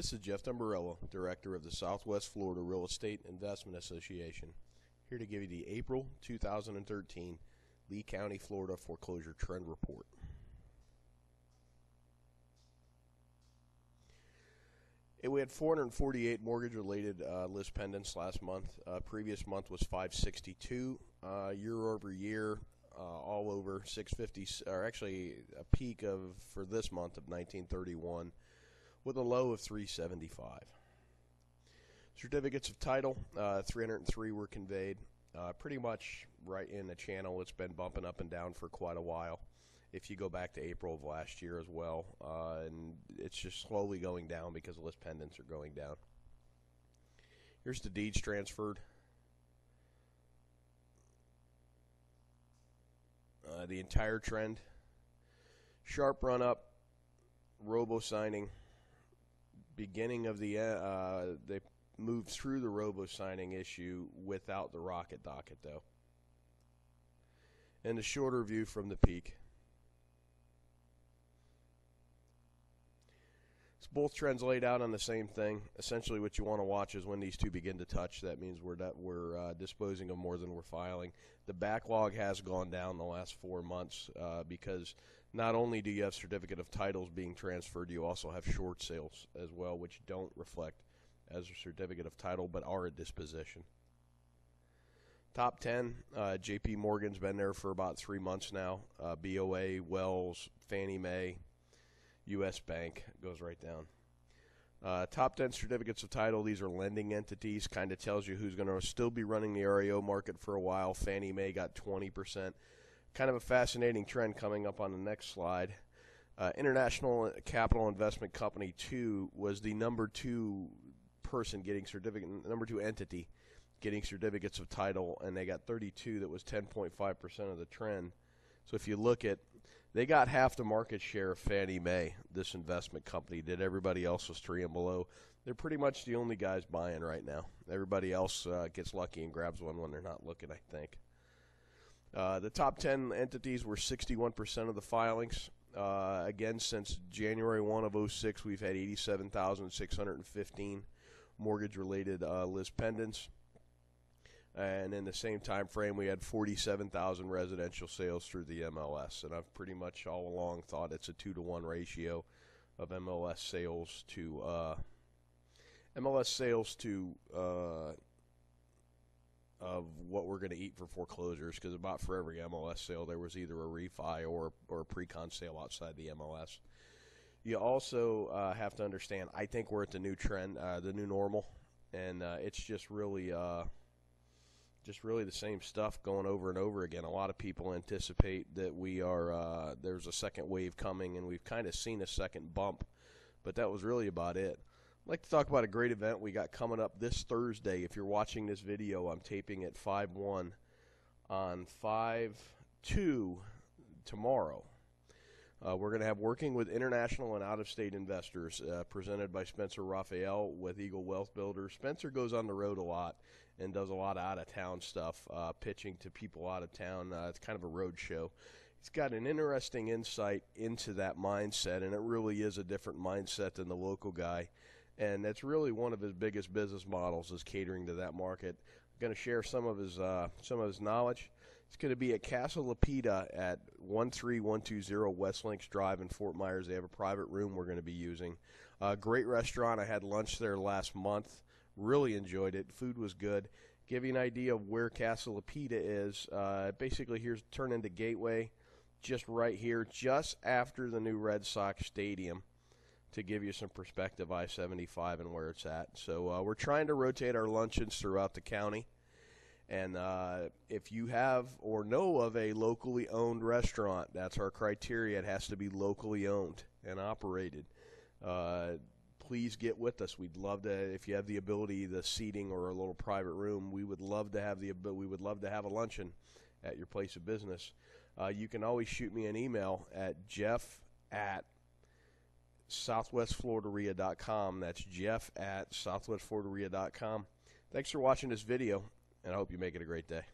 This is Jeff Dumbarella, Director of the Southwest Florida Real Estate Investment Association, here to give you the April 2013 Lee County, Florida Foreclosure Trend Report. We had 448 mortgage-related list pendants last month. Previous month was 562. Year over year, all over 650, or actually a peak of for this month of 1931, with a low of 375. Certificates of title, 303 were conveyed. Pretty much right in the channel. It's been bumping up and down for quite a while. If you go back to April of last year as well, and it's just slowly going down because list pendants are going down. Here's the deeds transferred. The entire trend, sharp run up, robo signing. Beginning of the they moved through the robo signing issue without the rocket docket though. And the shorter view from the peak. So both trends laid out on the same thing. Essentially what you want to watch is when these two begin to touch. That means we're disposing of more than we're filing. The backlog has gone down the last 4 months because not only do you have certificate of titles being transferred, you also have short sales as well, which don't reflect as a certificate of title but are a disposition. Top 10, JP Morgan's been there for about 3 months now. BOA, Wells, Fannie Mae, U.S. Bank goes right down. Top 10 certificates of title, these are lending entities, kind of tells you who's going to still be running the REO market for a while. Fannie Mae got 20%. Kind of a fascinating trend coming up on the next slide. International Capital Investment Company 2 was the number 2 person getting certificate, number 2 entity getting certificates of title, and they got 32. That was 10.5% of the trend. So if you look at, they got half the market share of Fannie Mae, this investment company did. Everybody else was 3 and below. They're pretty much the only guys buying right now. Everybody else gets lucky and grabs one when they're not looking, I think. The top 10 entities were 61% of the filings. Again, since January 1 of 06, we've had 87,615 mortgage-related list pendants. And in the same time frame, we had 47,000 residential sales through the MLS. And I've pretty much all along thought it's a 2-to-1 ratio of MLS sales to of what we're going to eat for foreclosures, because about for every MLS sale there was either a refi or a pre-con sale outside the MLS. You also have to understand, I think we're at the new trend, the new normal, and it's just really the same stuff going over and over again. A lot of people anticipate that we are there's a second wave coming, and we've kind of seen a second bump, but that was really about it. I'd like to talk about a great event we got coming up this Thursday. If you're watching this video, I'm taping at 5/1 on 5/2 tomorrow. We're going to have Working with International and Out-of-State Investors, presented by Spencer Raphael with Eagle Wealth Builders. Spencer goes on the road a lot and does a lot of out-of-town stuff, pitching to people out of town. It's kind of a road show. He's got an interesting insight into that mindset, and it really is a different mindset than the local guy. And that's really one of his biggest business models, is catering to that market. I'm going to share some of his knowledge. It's going to be at Casa Lapita at 13120 West Links Drive in Fort Myers. They have a private room we're going to be using. Great restaurant. I had lunch there last month. Really enjoyed it. Food was good. Give you an idea of where Casa Lapita is. Basically, here's turn into Gateway, just right here, just after the new Red Sox Stadium, to give you some perspective, I-75 and where it's at. So we're trying to rotate our luncheons throughout the county. And if you have or know of a locally owned restaurant, that's our criteria. It has to be locally owned and operated. Please get with us. We'd love to, if you have the ability, the seating or a little private room, we would love to have a luncheon at your place of business. You can always shoot me an email at jeff@southwestfloridaria.com. That's jeff@southwestfloridaria.com. Thanks for watching this video, and I hope you make it a great day.